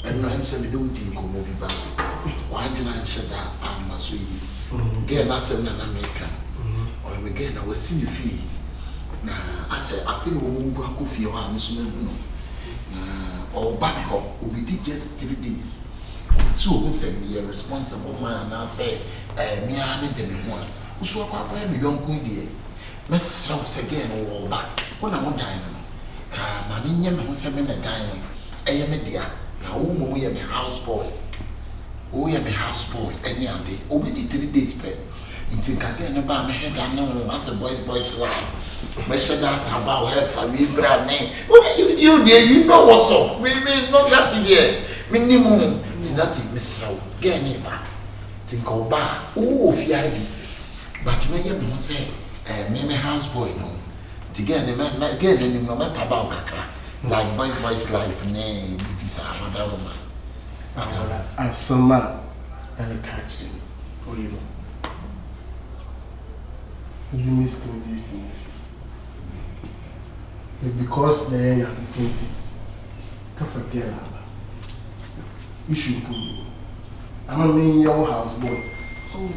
and no I'm saying don't think of movie back. Why do I share that I'm a sweet? Get us an American. Or again, I was seeing fee. Now, I said, I feel we'll move a coffee or Miss Moon. Or Bamako, we did just 3 days. So, we said, be a responsible man, and I say, me, I need them one. Who's what I am, young good dear. Let's house again or back. When I want dining. Mammy, who's having a dining. I am a dear. Now, we am a houseboy. We am a houseboy, any day. Oh, we did 3 days pay. Until I get about my head, I know as a boy's life. Measure that about her family brand name. What you dear? You know what's up. We not that there. Minimum. Tinati, Miss Row. Get me back. Think of bar. Oh, Fiabi. But when you say, me houseboy, no. To get him again, no matter about Kakra. Like boy's life, name, Bisa, madam. As some man, and catch him. For you. The mistake this because they are different. Can't forget you should go. I'm a mean your house boy. Oh,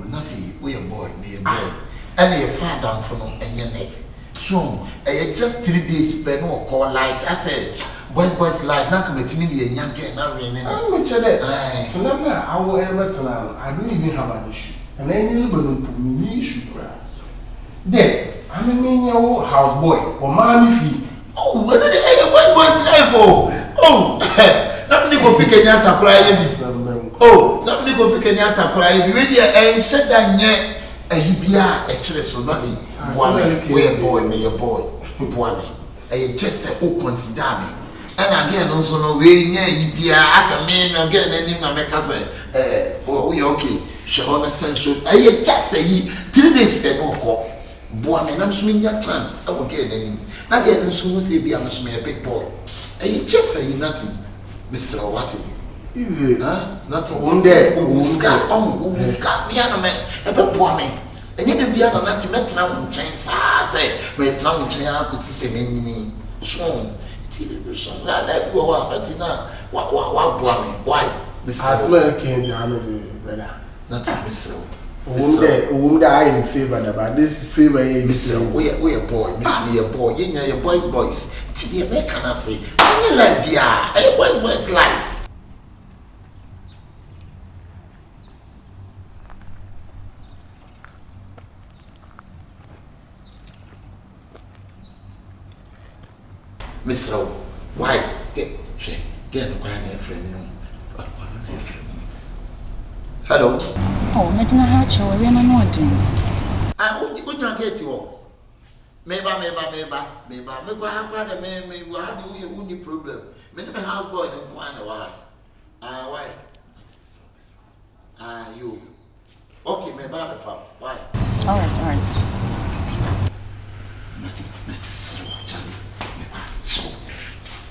Natty, we a boy, me a boy. And a far down from and your neck. So, just 3 days, but no call like I said, boys life, not to me, and young girl, not raining. I'm not sure that. So now, I will ever tell I don't even have an issue. And then you will put me issue. Then, I'm a mean your house boy or mommy fee. Oh, what are the boys life for? Oh, nobody go pick any other cry. Oh, nobody go pick any other cry. You ready and said that yet a hibia a church or nothing. Where boy, may a boy, boy, a just a who consider me. And again, also no way, yeah, as a man again, and him, I make us say, oh, we okay. She on a sense, I just say 3 days per no call. Boy, I'm swinging your chance. I will get any. Not yet, soon say, be a big boy. And you just say nothing, Mr. Watty. Easy, huh? Nothing. One day, who scat me on a man, a bit poor man. And yet, be on a met now in chance. I say, but now in China, I could see many soon. It's like you are, but now, what, why, Mr. I smell candy, I'm not brother. Nothing, Mr. Won't die in favor about this favor. Mr. We a boy, Miss me a boy, your boys. Today, I cannot say, I like a boy's life. Miss Rowe, why? Get a grand friend. Hello. Oh, making a hatch or we are not doing. I would not get yours. Maybe, maybe, we have the only problem. Maybe my houseboy don't want why. Why? You. Okay, maybe why? All right. Miss Rowe, Charlie. So,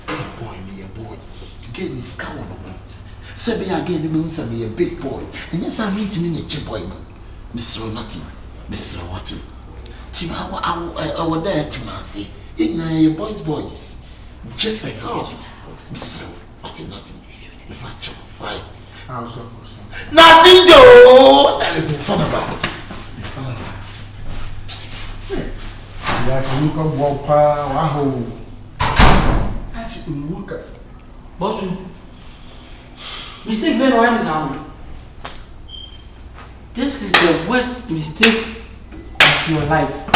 me a boy. Get me scowl on me. Say me again, means I be a big boy. And yes, I mean to me a chip boy. Mr. Nati, Mr. Watty. Tim, I would dare to say, in a boy's voice. Just say, oh, Mr. Watty, nothing. If I chop, why? Nothing, Joe. I'll be fun about. Yes, look up Wapa, Wahoo. Boss, mistake Ben Wine is happening. This is the worst mistake of your life.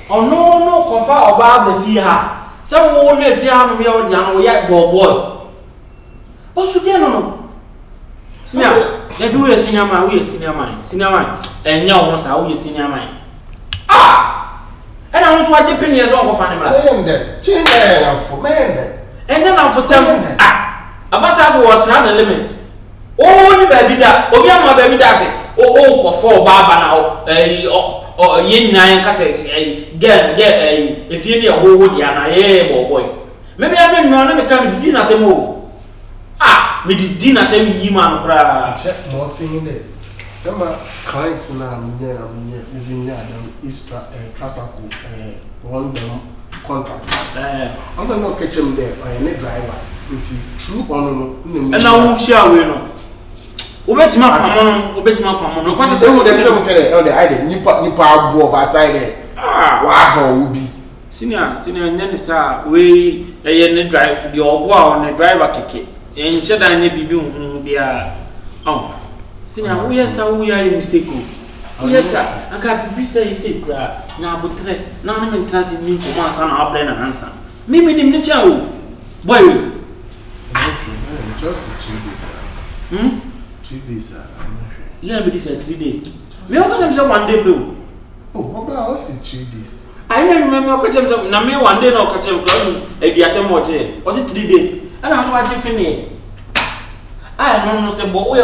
Oh no, kofa oba be fi ha. Se wo no fi ha no me o dia no ye boy. Boss dia no. Sia, ya bi we senior man. Enya wo sa wo senior man. And I want to watch a penny as well for animal. And then I'm for some. About that water and limit. Oh, baby, that. Oh, yeah, my baby does it. Oh, for Baba now. Or yin nine cassette. Get if you need a wood, yana, boy. Maybe I don't know, let me come to dinner at the mall. Me did dinner tell me, man, cry. Check more thing there. Remember, clients now, is in there, East Trasaco, one them contract. I'm going to catch him there or any driver. It's true or no. And now share we no. Obetima pamon. No cause say we dey look at on the ide nipa abo outside there. Wow, Ubi. Senior nyane sa we ne drive the obo a on driver keke. En shedan ne bibi hu bia. Senior we yes we are mistake. Yes sir. Aka bibi say say kra na abotre na na me transit ni ko ma sa na abre na hansa. Me nim ni cha o. Boy. Just 2 days. 2 days, I'm not sure. Yeah, but this is 3 days. We are going to 1 day, bro. Oh, what about us in 2 days? I remember catching some. Now, me 1 day no catching a diatem watch. Was it 3 days? And I was watching Penny. I don't know, say, boy,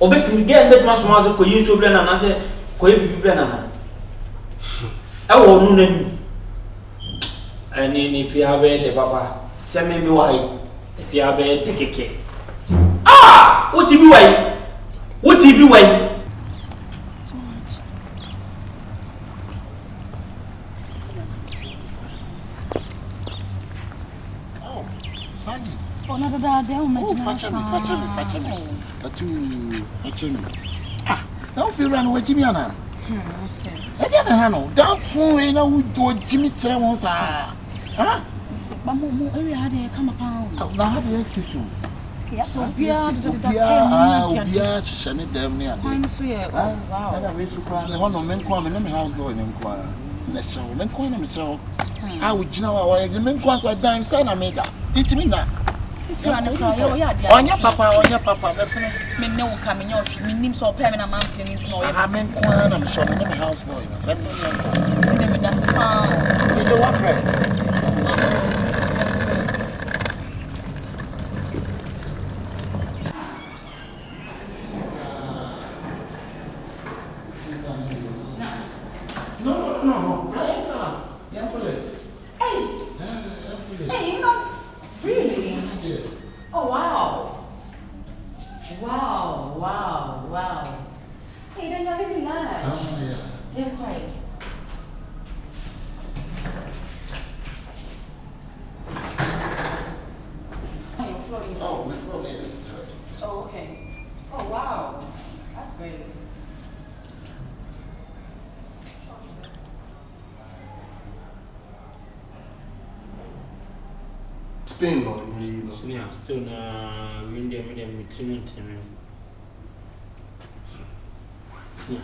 obey me, get that much more so you to blend and I say, Koyi Brennan. I won't know them. And if you have the papa, send me why. If you have the cake. What you be why? What you be why? Oh, Sandy. Oh, no, Fetch me. Don't feel run with Jimmy Anna. I don't know. Don't fool, you know, do Jimmy Tremors. Huh? Maybe I had come upon. Now, how do you speak to? Yes, so Shani damn near. Wow. I wish to cry. I want no men come and house door and inquire. Let's show men coin himself. I would know why the men quite quite dime son I made that. It's me now. On your papa, listen. Men no coming out, meaning so permanent man paying to know. I mean, I'm showing them house boy. That's Never does the pound. you know what, right? No. Hey, you know, really? Yeah. Oh, wow. Hey, then you're living large. Yeah, quiet. Oh, we're probably in the Oh, okay. Oh, wow. That's great. Spain or you know. Senior, still na windy medium between. Yeah.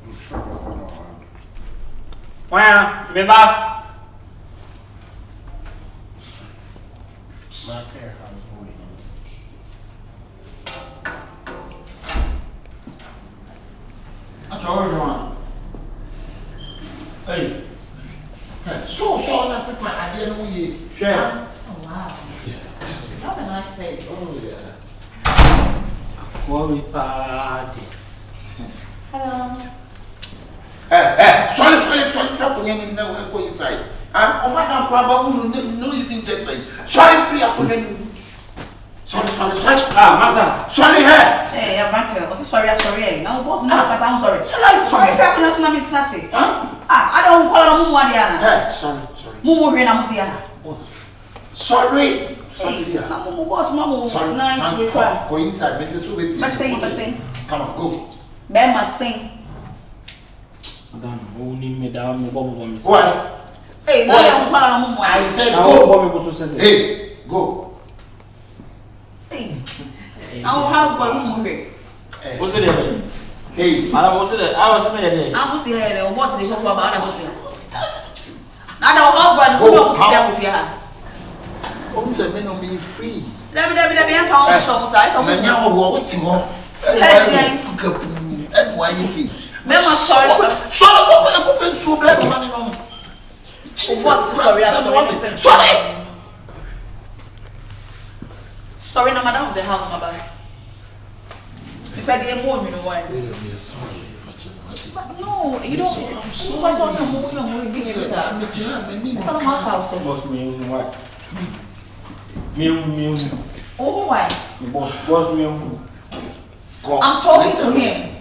I'm sure I know. Why, Beba? My care house boy. That's all one. Hey. So na people I didn't know you. Sure. Oh, wow. Yeah. Have a nice day. Oh yeah. Worry party. Hello. Sorry, flap on your now go inside. Oh, madam, probably no even get say. Sorry, free up on Sorry. Masa. Sorry, hey. Hey, I'm right. Also, sorry. Now, boss, no, because I'm sorry. Sorry, Sorry, I'm not going to say. I don't call her Mumu Adiana. Hey, sorry. Mumu Rena Musia. Sorry. Hey, Mumu boss, Mumu, Sorry. nice require. Go inside, make the two baby. But sing. Come on, go. Ben must sing. Madam, only me down, me bubble bomb. What? Hey, now I'm calling Mumu. I said Go. Hey, go. Hey, our house boy Mumu here. What's it? Hey, Madam, what's it? I was made it. I'm putting her and what's the talk about other things. Now, our house boy Mumu here with her. oh, say men on me free. Let me have found some size. Man, now what you want? And why you see? Remember, sorry. So black money on. Sorry, no madam of the house, my bad. But they move me, no one. No, you don't. I'm sorry. It's not my house. Boss me what? Me. Oh, why? Boss me. I'm talking to him.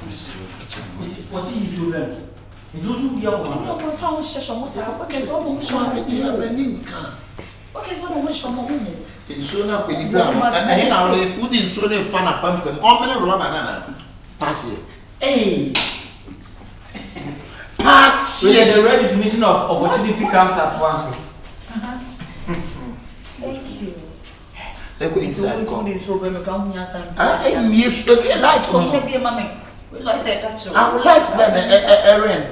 What's in children? It doesn't be a woman. No, we found Shasha Musa. Okay, what we show What me. is your beninka? Okay, what we show me. Insuna kwa Ibrahim. And now they put in so they fan a pumpkin. How many banana? Pass here. Hey! Pass So here. the right definition of opportunity comes at once. Thank you. They go inside. So we so we come here some. I'm used to get life So from maybe mommy. So I said that's I would life better errand.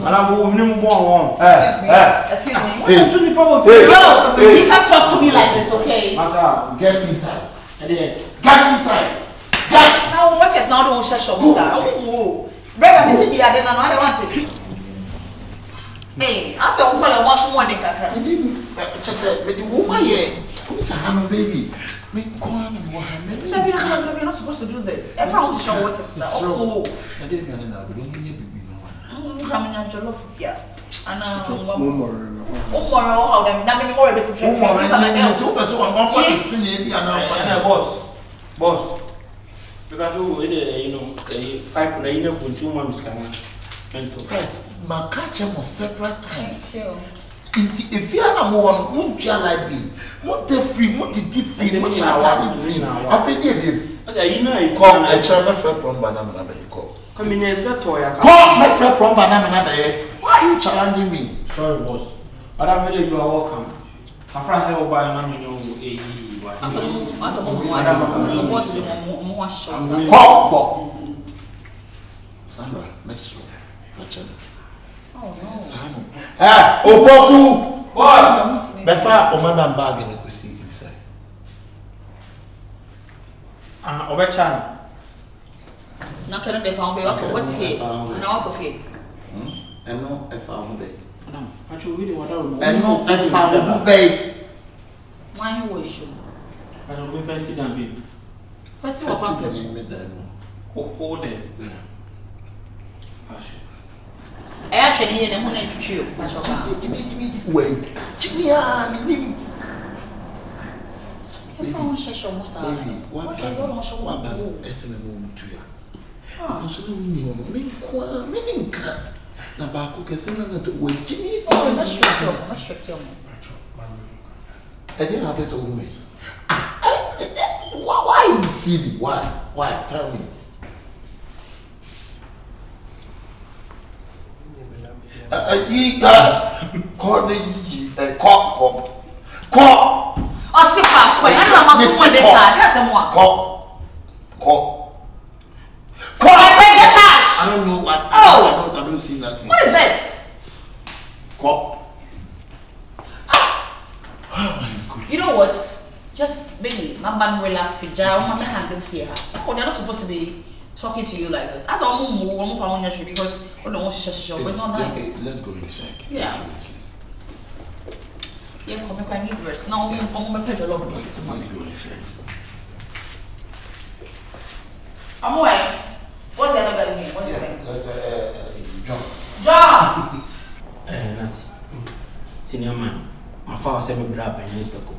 Madam, who knew one? Excuse me. Hey. Yo, you can't talk to me like this, okay? Massa, Get inside. I did. Get inside. Get. Now workers now don't shut shop, sir. Oh, brother, Missy, I don't know. I don't want it. Hey, I said, well, I want more than that. And then just said, but you woman here. Who's a hand baby? Me go on and what You're not supposed to do this. Everyone wants to show workers, sir. Oh, I didn't know. We don't need to be no one. coming on jollof, yeah. And More. how them, that many more bits of trade. Boss. Because you know, pipe na ina kuntu ma miskana. My catcher was several times. Thank you. If you are more on one chair like me, what the free, what the deep free, what shall free. I think Okay, you know I call a chair friend from Banana. Come in as that toy. Call my friend from Banana. Why are you challenging me? Sorry, boss. But I'm really you are welcome. My friend said, "Oh, buy na me no Call. Sandra, Miss Fetcher. Oh, no. Opoku! What? Befa for madam bag in the see inside. Obechana. Now can they found me? What's here? And out of here. And no, I found it. Madam, I should really want to. And no, I found babe. Why you wish you? I don't be fancy than be. First of all, Hold it. I actually need a money to chew. Wait, Jimmy, If I want to show Musa, baby, what can you want to show one one? SMM to you? Because you know, Minka. Now, Baku can send another way. Jimmy, Oh, let's strip you. I didn't have this woman. Why you see me? Why? Tell me. Call me Oh, sit back. I don't know what this is. That's a more. I bring it out. I don't know what. I don't see nothing. What is it? You know what? Just baby, my man relax. I'm handling fear. Oh, they're not supposed to be talking to you like this. As I'm move from your trip because I don't want to show. It's not nice. Let's go inside. Yeah. Yeah, come back. I need rest. Now I'm gonna pay your love this. Let's go inside. I'm away. What's the other guy name? What's his name? John. Nancy. Senior man, my father said me grab and you pick up.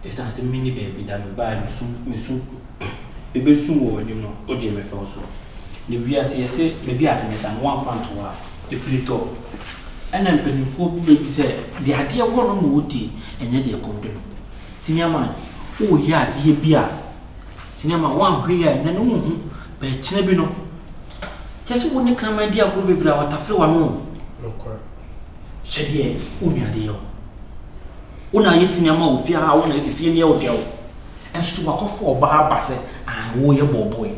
It's a mini baby that me buy me soon. Baby soon, you know, or Jimmy Felso. The we say, maybe I didn't and one fan to her, the free talk. And I'm paying for baby said, the idea one on woody, and yet they come to know. Senior man, oh, yeah, dear beer. Senior man, one here and then, but Chinabino. Just wouldn't come my dear baby, but I want to feel one. No, correct. Shady, Unia deal. Una yesinyama ofia ha wona efie ne odeo enso wakofo oba ba se wo ye boboy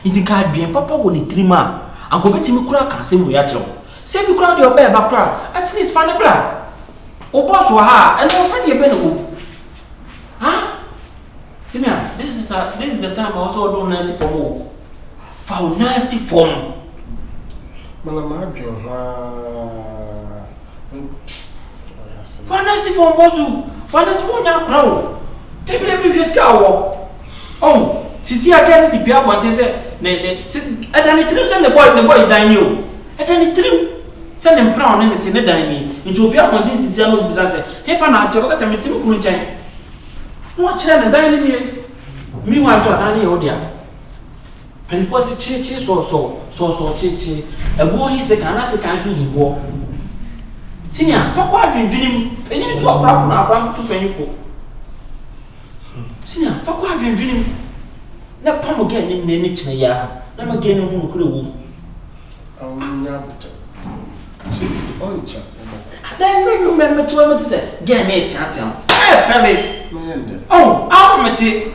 nti ka adwen papa wo ne trima akobetimi kura ka se mu ya kyew se bi kura de oba e ba kura at least fa ne bra o boss wa ha eno fa de be ne wo ha simia this is the time I also do nice for mo fa nice form Mala ma adwen Fancy from Bosu, Fancy Monia Crow. People be just cow. Oh, see again, the Pia what is it? At any trim, send the boy dine you. At any trim, send him crown and it's in the dining. Into Pia what is it? If I'm not because I'm a Tim Kunchain. Watch them and dining here. Meanwhile, so Danny Odia. penforce chichi so chichi e bo hi se kana se kan so hibo senior fa kwa dwendwenim eni to akrafo na akwan to 24 senior fa kwa dwendwenim na pam ge ni chine ya na ma ge ni hu kure wo nya buta Jesus on cha then no me to me tete ge ni tiatia family man oh how meti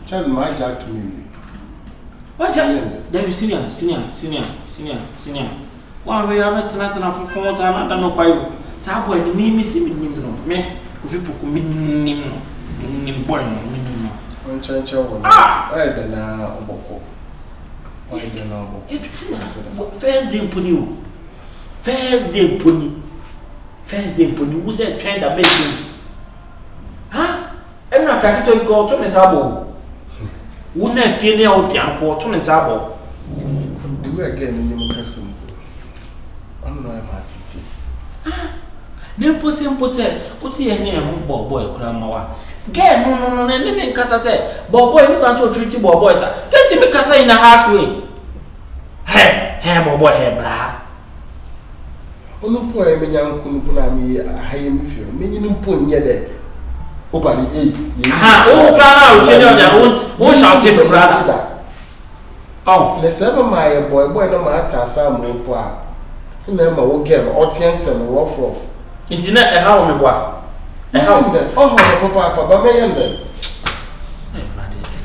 child my dad to me what there be senior one way I'm tena for 4 times I don't know why sa boy ni mi si mi nim no me Opoku mi nim boy no on chancha wo eh da na Opoku why da na Opoku first day pony who said trend that make him em na ka to go to me sabo wo na fie ne o dia ko to me sabo the way again ni mo kasem no e matiti ne pose o si ene e ho boy kura mawa ge no ne nkasa se boy ni kan to treat boy sa get me kasa in a halfway boy bra onu po e menya nkunu po na mi ahaye mi fio menyi no po nye de o bari o kra na o fie ne o shout it brother oh le sebe my boy no ma atasa mo po a na ma wo get o tienten rough intina e ha o me boa e ha o papa ba me yende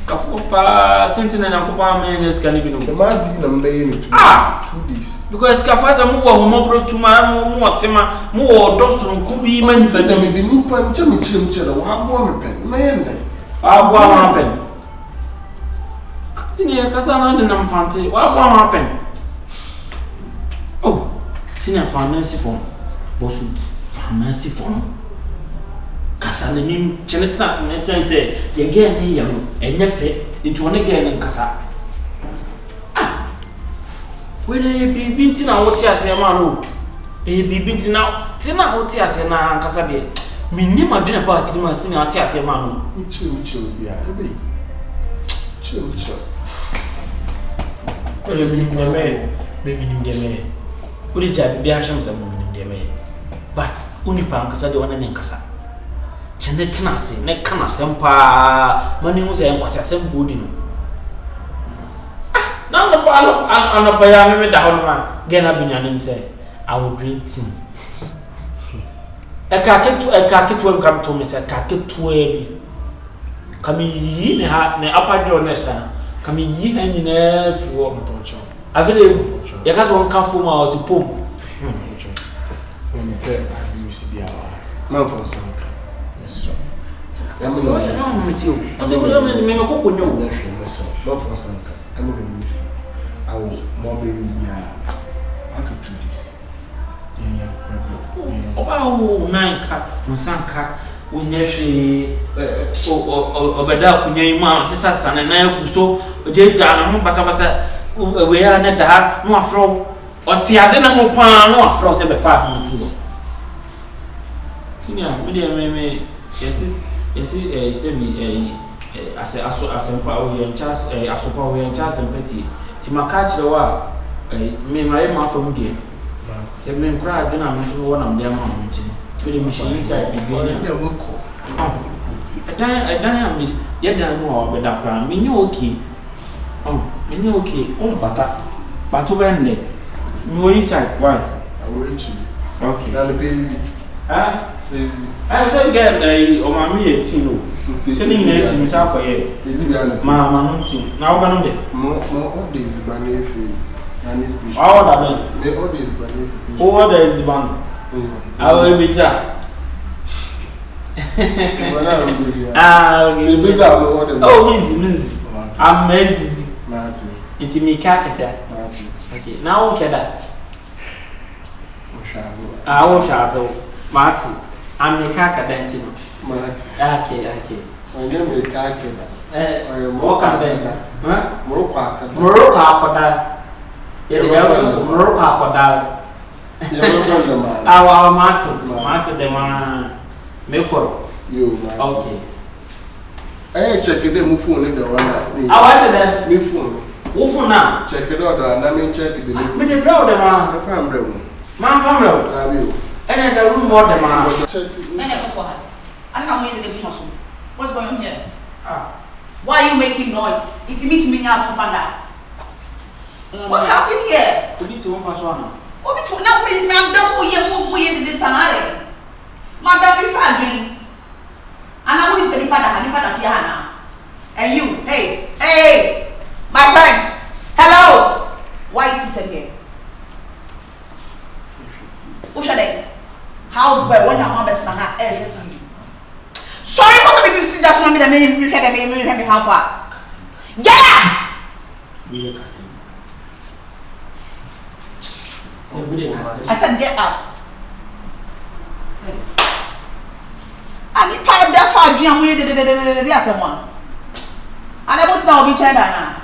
kafu pa sentina na kopa me ne skani bi no the ma di na mbe yi 2 days because kafaza mu wo mo pro tuma mu otema mu wo dosoro nko bi manti na me bi mu pa nche me chere wa abo me pen me yende abo ma pen sini ya kasa na de na mfante wa abo ma pen oh sini pharmacy form bosu pharmacy form kasa na nim chene traf na tren se ye ge ni ye no enye fe into one ge ni kasa wele ye bibi ntina wote ase ma no e bibi ntina wote ase na kasa de minni ma dwena ba atrima sini wote ase ma no uche bia ebe uche wele minni me uri jabi bia sham sa mo minni me but unipa nkasa de wana ne nkasa chene tina se ne kana sempa mani hu se enkwase sempa odi no na pa ya me da hono ma gena binyanim se I will drink tea eka ketu kam to me se ka ketu bi kami yi ne ha ne apadro ne sha kami yi ani na fuo mpocho afele ya ka so nka fo ma o to pom mpocho me pe abi usi bia man for sanka yes ya me no me tio me ko konyo na hwe meso man for sanka am be yi fi awo mo be yi ya aka to this yeah problem oba wo nanka musanka wonyehwe obeda kunyai ma sisa sana na ekuso ojeja na ho basa we ya ne da no afro oti ade na ho kwa no afro se be fa bi fu senior me dey me yes say me asempa o yen chas asopa o yen chas empathy ti maka kire wa me mai ma afro mu dey se me nkura ade na me so wo na me ma mo nti we mission inside bibi ya woko adan ami yeda no o beda kra me nyo okay me nyo okay on fantastic but to bende no inside once I will eat you okay na le busy busy I don't get o ma mi eti no se ni na eti mi sa koye busy bia na ma no ti na wo ba no de mo all days ba na efi na ni speech all that me all days ba na efi all that is ban awo be ja wala busy okay busy am what the oh means I'm busy Martin enti mi ka kada Martin okay now okay that Oshazo wo shazo Martin I'm mi ka kada enti no Martin okay onye me ka keda mo ka da Morocco akada Morocco akoda Morocco akoda your friend the man our Martin the man me koro yo Martin okay check the phone in the one I was there me phone Wo phone na. Check it out, na me check the name. Me dey blow dem ah. I find them. Man family. Abi o. And the room more dem ah. Check. What's going on? I don't know how many days you What's going on here? Ah. Why are you making noise? It's me now, so what's happening here? We need to one pass one. What is now? Madam, we this Sahara. Madam, if I drink, and I will say, Nipada, and you, hey, my friend, hello. Why is it here? Who should I? House boy, when your mom is not everything. Sorry for the BBC just want me to make me how far. Yeah! I said get up. I need part of that far jam we did someone. And I was now be China now.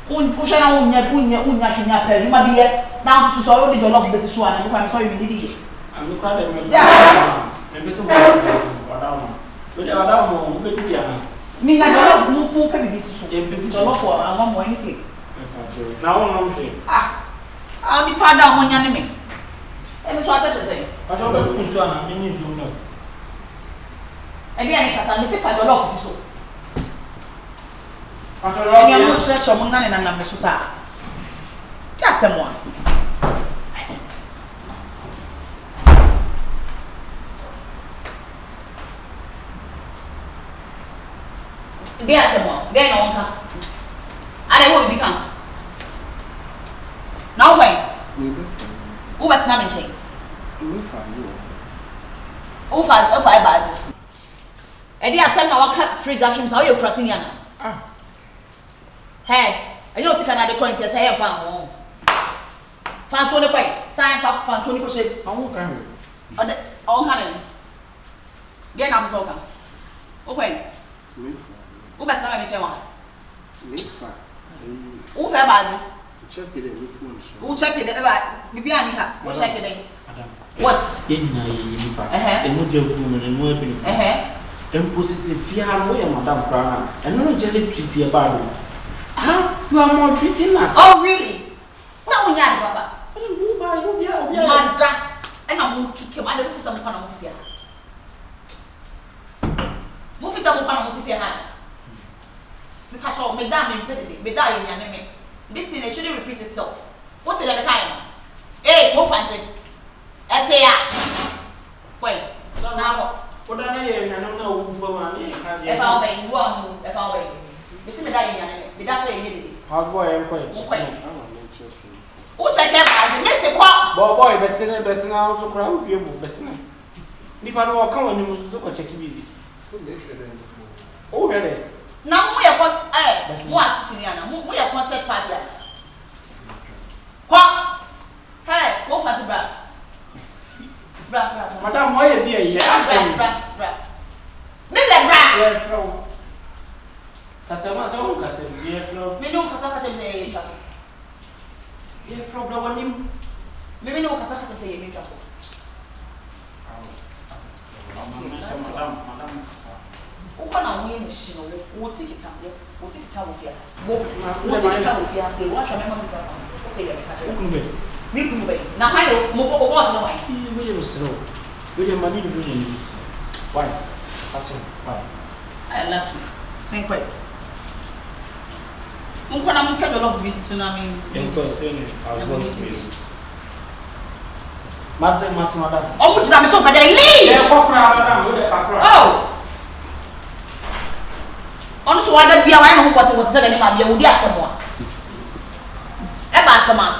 Unya pe you ma be now to so the jollof basis one and I'm sorry we need it. I'm not crying. I'm just me na jollof mu pe basis. Jollof or I want more anything. Now I'm here. I'll be part down when you're me. And so I said to say. I don't know who's one. I mean, you know. And then I say for jollof so. And you're not sure you're not in a number so. That's someone. There's someone. There no one can. I don't become. Now when? Who what's not mentioning? Who five bars? And they are sending our fridge options. How you crossing yana? Hey, I know Canada coin to say I found home. Fans on the way. Sign up fans on the ship. I won't carry. All kind of. Get up so come. Okay. Who best not mentioning? Who fair bars? Check it in the phone. Who check it? Maybe I need her. Who check it in? What? And no joke woman and more being. And possessive fear away, Madame Brana, and not just a treaty about it. Huh? You are more treating us. Oh, really? Someone young, Papa. Mother, and I'm going to kick him. I don't know some kind of fear. Move some kind of fear. We catch all Madame in me die in your name. This thing shouldn't repeat itself. What's it like a time? Hey, go find it. That's it. Wait, now. What I know who for money. If I'll be one, if I'll be. You see me die in your name. That's where you need it. How boy, I'm quite. Who check him as a missing quack? Boy, Bessina also crowd you, Bessina. If I know, come on, you must look at checking. Oh, really? Now we are what Siniana, we are concert party. Quack! Hey, go for the bra. Madame, why are you here? Miller Bra! Yes, Fro. Casama, so Cassim, yes, Fro. Me no Casaka. Yes, Fro, no one. Maybe no Casaka say you trouble. Madame. Who can I win machine? What take it come here? What take it come with you? What take it come with you? Say, watch your memory. What take it? Me come away. Now, I know more was no way. William was slow. William Money to bring in this. Why? Why? I love you. Same way. I'm going to pay a lot of business tsunami. I'll go to you. Madam. Oh, which I'm so bad. Leave! Oh! On so why that be away no what said any ma be odi asemo. E ba asema.